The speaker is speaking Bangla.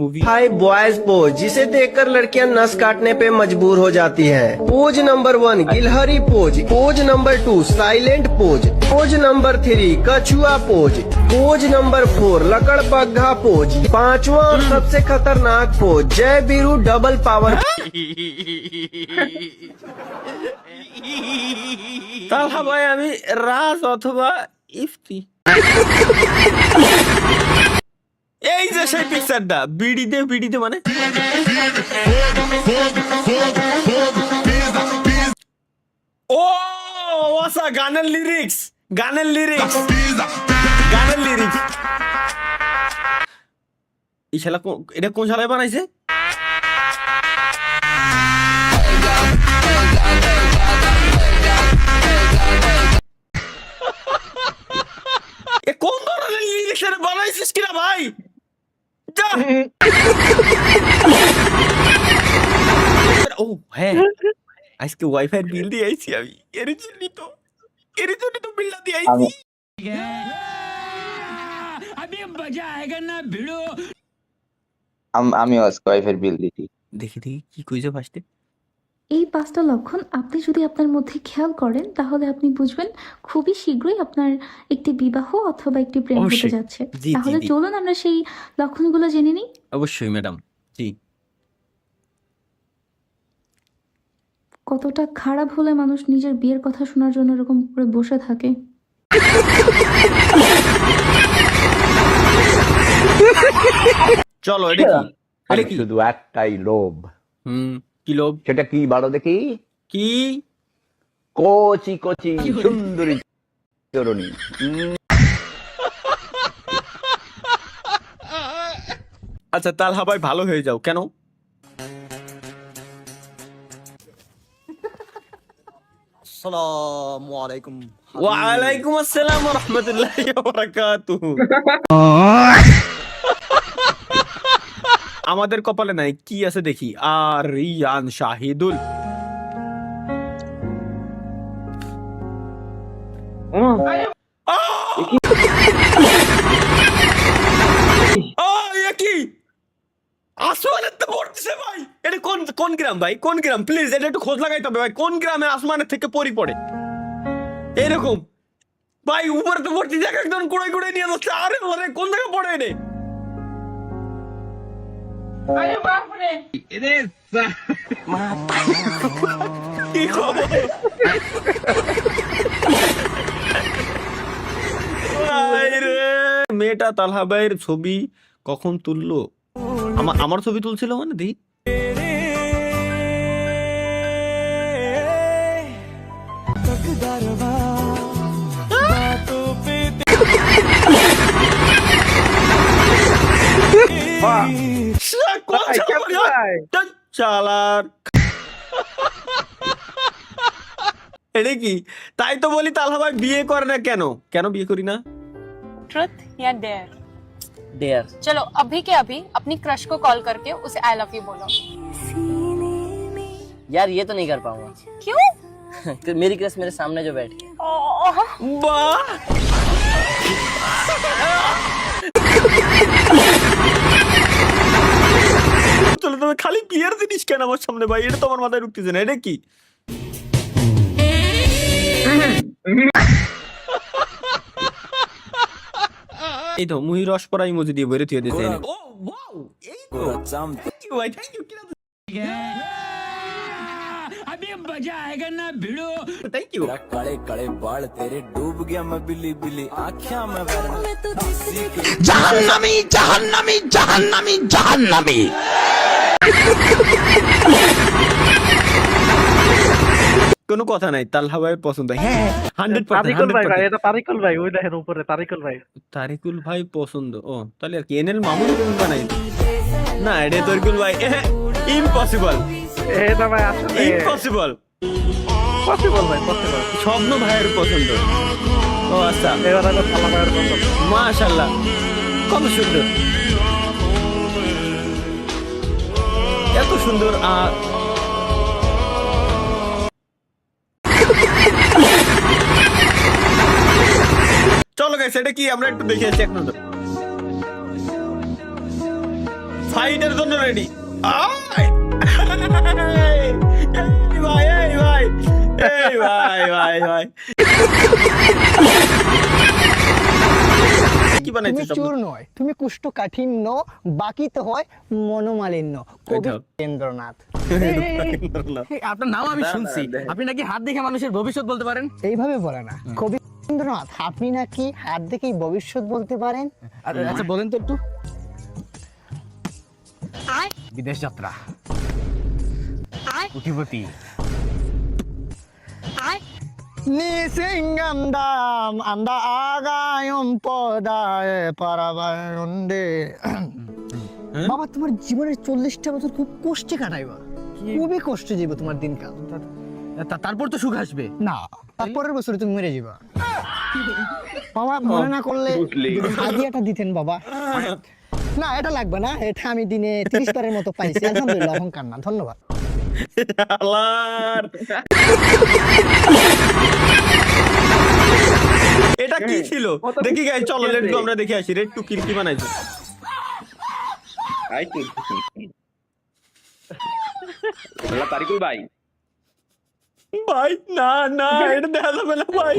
मूवी। हाई बॉयज पोज, जिसे देखकर लड़कियां नस काटने पे मजबूर हो जाती हैं। पोज नंबर 1 गिलहरी pose, pose number 2 silent pose, pose number 3 कछुआ पोज, पोज नंबर 4 लकड़बग्घा पोज, पांचवा और सबसे खतरनाक पोज जय बीरू डबल पावर। তালহা ভাই আমি রাজ অথবা ইফতি। এই যে সেই পিকচারটা বিড়িতে মানে ও ওয়াসা গানের লিরিক্স এই শালা এটা কোন শালায় বানাইছে? এ কোন ধরনের লিরিক্স এর বানাইছিস কিনা ভাই? যা ও হ্যাঁ আজকে ওয়াইফাই বিল দিয়ে আইছি আমি এর জন্য তো বিলটা দিয়ে আইছি। अभी मजा आएगा ना भिड़ो। আমি আজকে ওয়াইফাই বিল দিছি। দেখি কি কইছো ফার্স্টে। এই 5টা লক্ষণ আপনি যদি আপনার মধ্যে খেয়াল করেন তাহলে আপনি বুঝবেন খুবই শীঘ্রই আপনার একটি বিবাহ অথবা একটি প্রেম হতে যাচ্ছে। তাহলে চলুন আমরা সেই লক্ষণগুলো জেনে নিই। অবশ্যই ম্যাডাম। জি। কতটা খারাপ হলে মানুষ নিজের বিয়ের কথা শোনার জন্য এরকম করে বসে থাকে। চলো এটা কি? শুধু একটাই লোভ। কি লোভ? সেটা কি বলো দেখি? কি? কচি সুন্দরী তরুণী। আচ্ছা তালহা ভাই ভালো হয়ে যাও। কেন? আসসালামু আলাইকুম। ওয়া আলাইকুম আসসালাম ওয়া রাহমাতুল্লাহি ওয়া বারাকাতুহু। আমাদের কপালে নাই কি আছে দেখি। আর রিয়ান শাহিদুল। আসমানের তো পড়তেছে ভাই। এটা কোন গ্রাম ভাই? কোন গ্রাম? প্লিজ এটা একটু খোঁজ লাগাইতে হবে ভাই। কোন গ্রামে আসমানের থেকে পরি পড়ে এরকম ভাই? উপরে তো পড়তে জায়গা একদম কুড়াই নিয়ে যাচ্ছে। আরে ওরে কোন জায়গায় পড়ে এনে? কি খবর? মেয়েটা তালহা ভাইয়ের ছবি কখন তুললো? আমার ছবি তুলছিল মানে দেখি। চালার এটা কি? তাই তো বলি তালহা ভাই বিয়ে করে না কেন বিয়ে করি না? ट्रुथ या डेयर? डेयर। चलो अभी के अभी अपनी क्रश को कॉल करके उसे आई लव यू बोलो। यार ये तो नहीं कर पाऊंगा। क्यों? मेरी क्रश मेरे सामने जो बैठी है। বাহ চলো তুমি খালি বিয়ের জিনিস কেন আমার সামনে ভাই? এটা তো আমার মাথায় ঢুকতেছে না। এটা কি? এই তো মুহি রস পরা ইমোজি দিয়ে বের হয়ে দিয়েছে। ও ওয়াও এই তো থ্যাংক ইউ ভাই থ্যাংক ইউ। अभी मजा आएगा ना भिड़ो। Thank you. काले बाल तेरे डूब गया मैं बिली आँखियां में জাহান্নামী। কোনো কথা নাই। তালহা ভাইয়ের পছন্দ। হ্যাঁ 100%। তারিকুল ভাই ওই দেখেন উপরে তারিকুল ভাই পছন্দ। ও তাহলে আর কি এনএল মামুন বানাই না? এটা তারিকুল ভাই ইম্পসিবল। ইম্পসিবল ভাই পসিবল। স্বপ্ন ভাইয়ের পছন্দ। ও আচ্ছা মাশাআল্লাহ কত সুন্দর এত সুন্দর। চলো গাইস এটা কি আমরা একটু দেখে আসি এক নজর। ফাইটের জন্য রেডি। ভাই এই ভাই এই ভাই ভাই ভাই কি বানাইছিস? চোর নয়, তুমি কুষ্ঠকাঠিন্য, বাকি তো হয় মনোমালিন্য। কবি রবীন্দ্রনাথ। আপনার নাম আমি শুনছি, আপনি নাকি হাত দেখে মানুষের ভবিষ্যৎ বলতে পারেন। এইভাবে বলে না, কবি রবীন্দ্রনাথ আপনি নাকি হাত দেখেই ভবিষ্যৎ বলতে পারেন। আচ্ছা বলেন তো একটু। বিদেশ যাত্রা, কোটিপতি, নিসিংগান্দাম আন্দা আগায়ম পদায় পারাবায়ন্দে। বাবা তোমার জীবনের 40টা বছর খুব কষ্টে কাটাইবা, খুবই কষ্টে যাবে তোমার দিনকাল। তারপর তো সুখ আসবে। না, তারপরের বছরে তুমি মরে যাবা। বাবা মনে না করলে হাদিয়াটা দিতেন বাবা। না এটা লাগবে না, এটা আমি দিনে 30 বারের মতো পাইছি, আলহামদুলিল্লাহ, অহংকার না, ধন্যবাদ। এটা কি ছিল দেখি গাইস, চলো লেটস গো আমরা দেখে আসি রেড টু কিল কি বানাইছে। তারিকুল ভাই ভাই না না এটা দেখা যাবে না ভাই।